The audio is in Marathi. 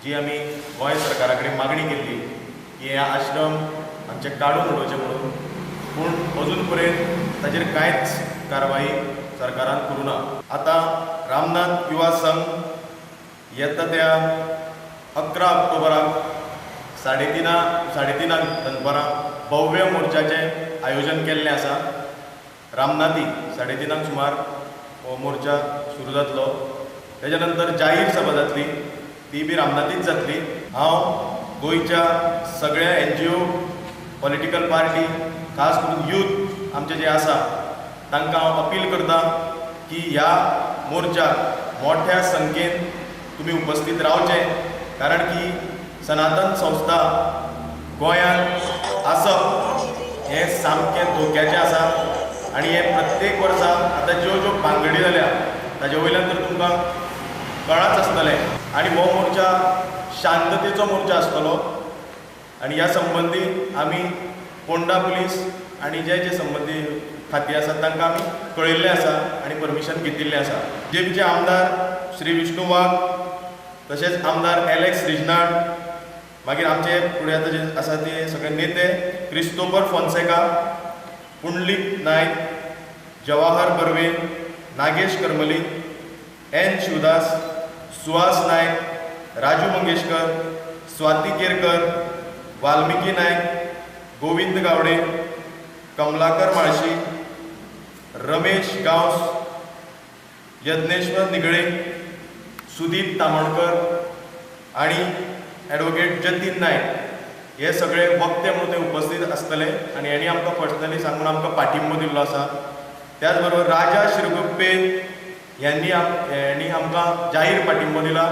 जी आमी गोंय सरकारा कडेन मागणी केल्ली की हे आश्रम आमचे काडून उडोवचे म्हणून, पूण अजून पर्यंत ताचेर कांयच कारवाई सरकारान करूं ना. आतां रामनाथ युवा संघ येता त्या 11 ऑक्टोबराक 3:30 दनपारां भव्य मोर्चाचें आयोजन केल्लें आसा. रामनाथी 3:30 सुमार हो मोर्चा सुरू जातलो. तेच्या नंतर जाहीर सभा जातली, ती बी रामनाथीच जातली. हांव गोंयच्या सगळ्या NGO, पॉलिटिकल पार्टी, खास करून यूथ आमचे जे आसा तांकां हांव अपील करता की ह्या मोर्चाक मोठ्या संख्येन तुमी उपस्थित रावचें, कारण की सनातन संस्था गोंयांत आसप हें सामकें धोक्याचें आसा. आनी हे प्रत्येक वर्सा आतां ज्यो ज्यो भानगडी जाल्या ताजे वयल्यान तर तुमकां कळाच आसतलें. आनी हो मोर्चा शांततेचो मोर्चा आसतलो. आनी ह्या संबंदी आमी पोंडा पुलीस आनी जे जे संबंदी खातीं आसात तांकां आमी कळयल्लें आसा आनी परमिशन घेतिल्लें आसा. जेपीचे आमदार श्री विष्णू वाघ, तशेंच आमदार एलेक्स रिजनाड, मागीर आमचे फुडें आतां जे आसा ते सगळे नेते Christopher Fonseca, Pundalik Naik, Jawahar Barve, Nagesh Karmali, N Shivdas, Suhas नायक, राजू मंगेशकर, स्वाती केरकर, वाल्मिकी नायक, गोविंद गावडे, कमलाकर माळशी, रमेश गांवस, यज्ञेश्वर निगळे, सुदीप तामणकर आनी ॲडवोकेट जतीन नायक हे सगळे वक्ते म्हणून ते उपस्थित आसतले. आनी हेणी आमकां पर्सनली सांगून आमकां पाठिंबो दिल्लो आसा. त्याच बरोबर राजा शिरगुप्पे यांनी आमकां जाहीर पाठिंबो दिला.